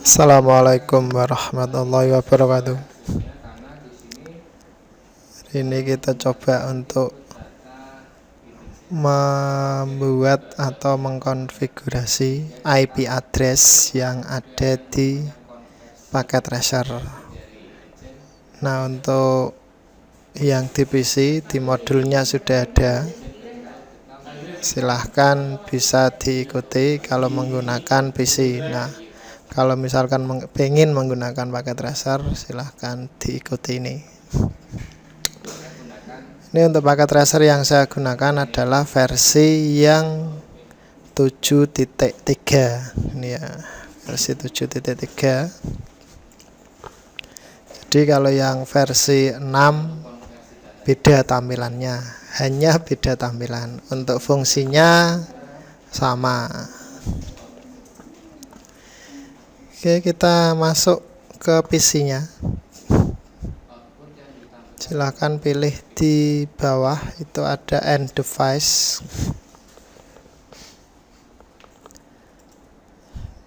Assalamualaikum warahmatullahi wabarakatuh. Hari ini kita coba untuk membuat atau mengkonfigurasi IP address yang ada di paket tracer. Nah, untuk yang di PC di modulnya sudah ada. Silahkan bisa diikuti kalau menggunakan PC. Nah, kalau misalkan pengen menggunakan paket tracer, silahkan diikuti ini. Ini untuk paket tracer yang saya gunakan adalah versi yang 7.3. Ini ya, versi 7.3. Jadi kalau yang versi 6 beda tampilannya, hanya beda tampilan. Untuk fungsinya sama. Oke, kita masuk ke PC-nya. Silahkan pilih di bawah, itu ada end device.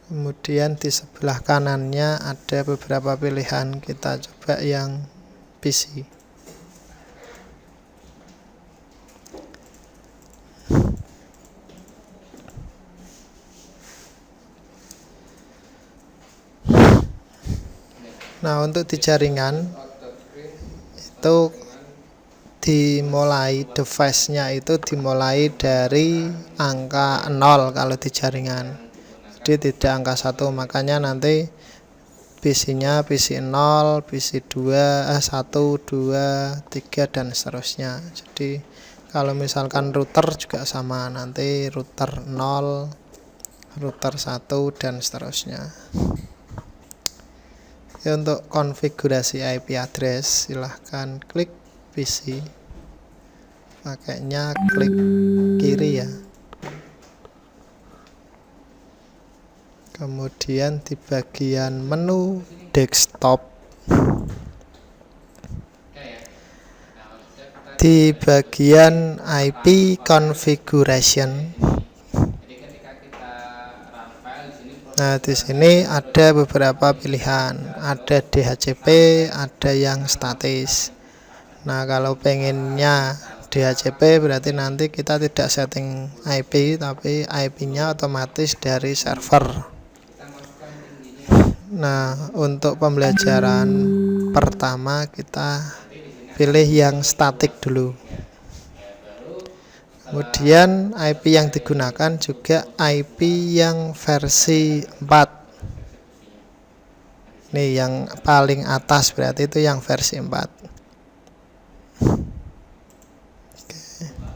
Kemudian di sebelah kanannya ada beberapa pilihan. Kita coba yang PC. Nah, untuk di jaringan itu dimulai device-nya itu dimulai dari angka 0 kalau di jaringan. Jadi tidak angka 1, makanya nanti PC-nya PC 0, PC 2, 1, 2, 3 dan seterusnya. Jadi kalau misalkan router juga sama, nanti router 0, router 1 dan seterusnya. Ya, untuk konfigurasi IP address silahkan klik PC, pakainya klik kiri ya, kemudian di bagian menu desktop, di bagian IP configuration. Nah, di sini ada beberapa pilihan, ada DHCP, ada yang statis. Nah, kalau pengennya DHCP berarti nanti kita tidak setting IP, tapi IP-nya otomatis dari server. Nah, untuk pembelajaran pertama kita pilih yang statik dulu. Kemudian IP yang digunakan juga IP yang versi 4. Nih yang paling atas berarti itu yang versi 4. Oke,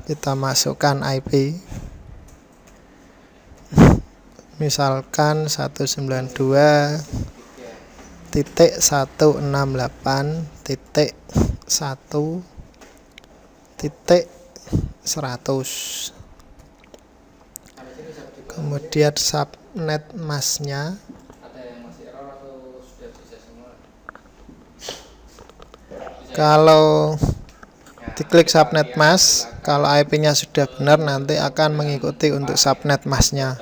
kita masukkan IP. Misalkan 192.168.1.100. Kemudian subnet masknya kalau diklik subnet mask, kalau IP-nya sudah benar nanti akan mengikuti untuk subnet masknya.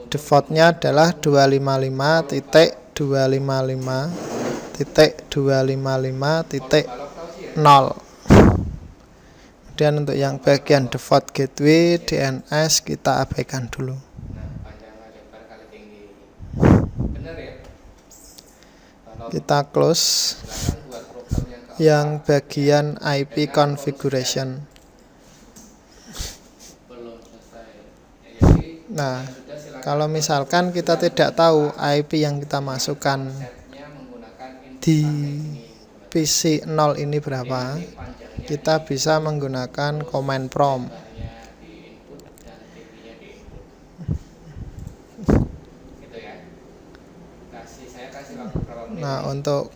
Defaultnya adalah 255.255.255.0. Kemudian untuk yang bagian default gateway DNS kita abaikan dulu. Kita close yang bagian IP configuration. Nah, kalau misalkan kita tidak tahu IP yang kita masukkan di PC 0 ini berapa, kita bisa menggunakan command prompt. Nah, untuk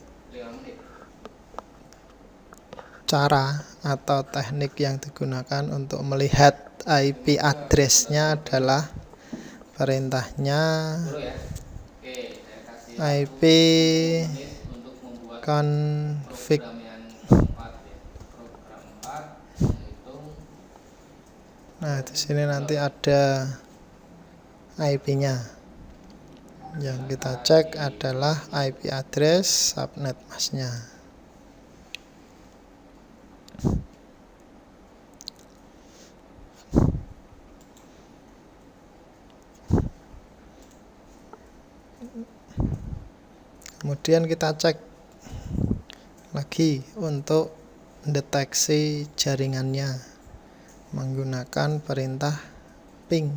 cara atau teknik yang digunakan untuk melihat IP address-nya adalah perintahnya IP config. Nah, di sini nanti ada IP-nya. Yang kita cek adalah IP address subnet masnya. Kemudian kita cek lagi untuk deteksi jaringannya menggunakan perintah ping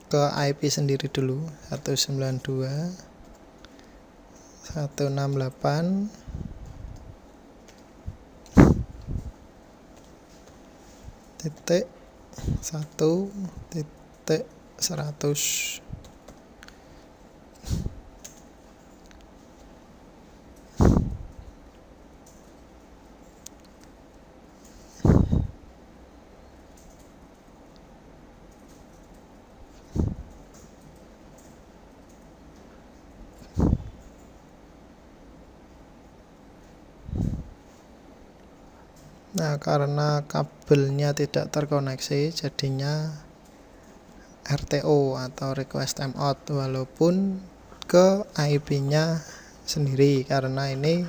ke IP sendiri dulu 168.1.100. Nah, karena kabelnya tidak terkoneksi, jadinya RTO atau request timeout walaupun ke IP-nya sendiri, karena ini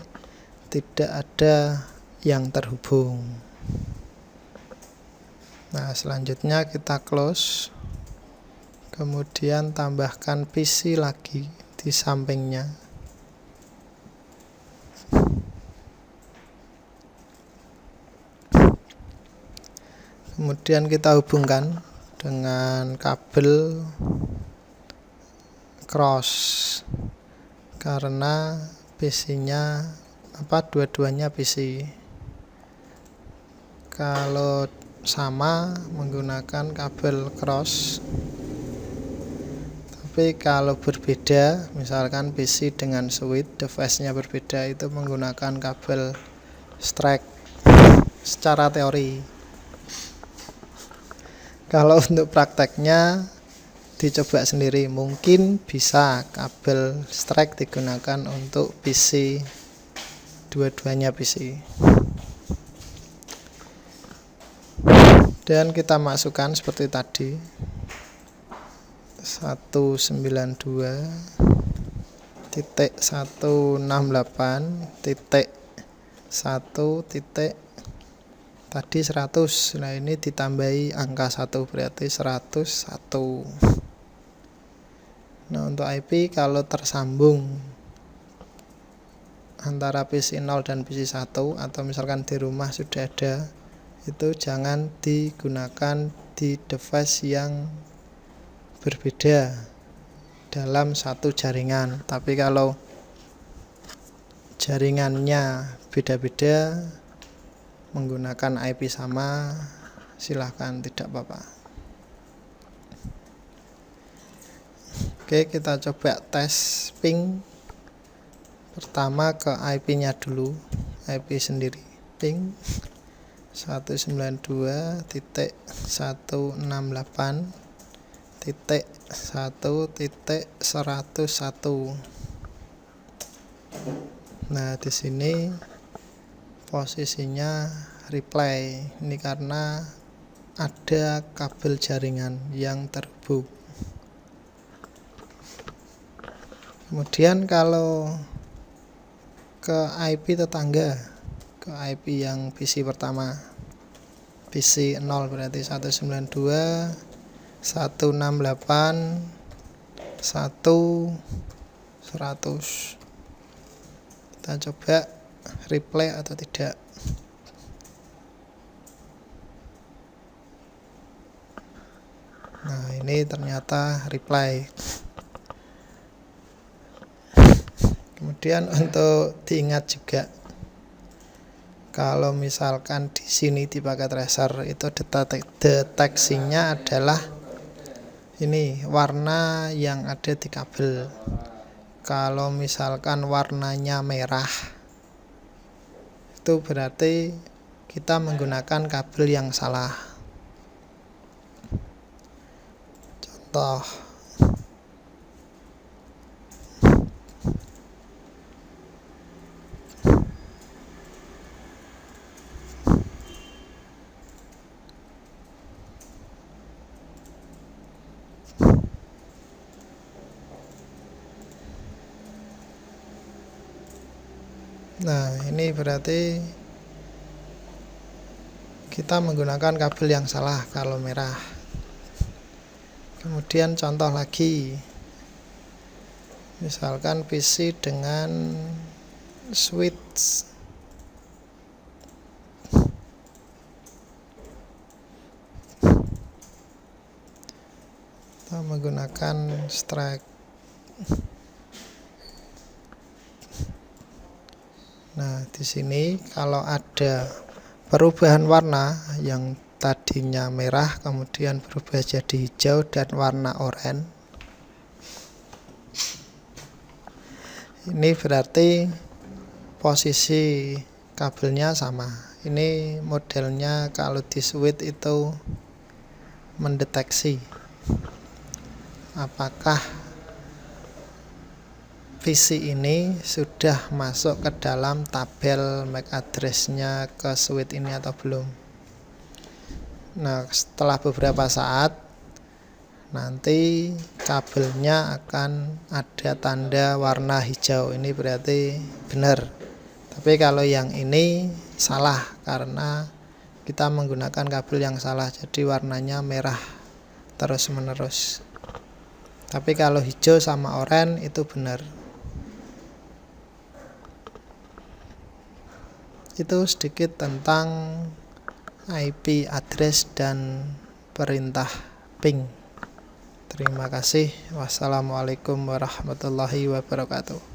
tidak ada yang terhubung. Nah, selanjutnya kita close, kemudian tambahkan PC lagi di sampingnya. Kemudian kita hubungkan dengan kabel cross, karena PC-nya dua-duanya PC. Kalau sama menggunakan kabel cross, tapi kalau berbeda, misalkan PC dengan switch, device-nya berbeda, itu menggunakan kabel strike secara teori. Kalau untuk prakteknya dicoba sendiri, mungkin bisa kabel strike digunakan untuk PC, dua-duanya PC. Dan kita masukkan seperti tadi 192.168.1. Tadi 100. Nah, ini ditambahi angka 1 berarti 101. Nah, untuk IP kalau tersambung antara PC 0 dan PC 1 atau misalkan di rumah sudah ada, itu jangan digunakan di device yang berbeda dalam satu jaringan. Tapi kalau jaringannya beda-beda menggunakan IP sama, silahkan, tidak apa-apa. Oke, kita coba tes ping pertama ke IP-nya dulu, IP sendiri. Ping 192.168.1.101. Nah, di sini posisinya reply. Ini karena ada kabel jaringan yang terhubung. Kemudian kalau ke IP tetangga, ke IP yang PC pertama, PC 0 berarti 192.168.1.100. Kita coba reply atau tidak. Nah, ini ternyata reply. Kemudian untuk diingat juga, kalau misalkan di sini dipakai tracer, itu deteksinya adalah ini warna yang ada di kabel. Kalau misalkan warnanya merah, itu berarti kita menggunakan kabel yang salah. Contoh, Nah, ini berarti kita menggunakan kabel yang salah kalau merah. Kemudian contoh lagi, misalkan PC dengan switch kita menggunakan strike. Nah, di sini kalau ada perubahan warna yang tadinya merah kemudian berubah jadi hijau dan warna oranye, ini berarti posisi kabelnya sama. Ini modelnya kalau di switch itu mendeteksi apakah PC ini sudah masuk ke dalam tabel MAC address-nya ke switch ini atau belum. Nah, setelah beberapa saat nanti kabelnya akan ada tanda warna hijau. Ini berarti benar. Tapi kalau yang ini salah karena kita menggunakan kabel yang salah, jadi warnanya merah terus menerus. Tapi kalau hijau sama oranye itu benar. Itu sedikit tentang IP address dan perintah ping. Terima kasih. Wassalamualaikum warahmatullahi wabarakatuh.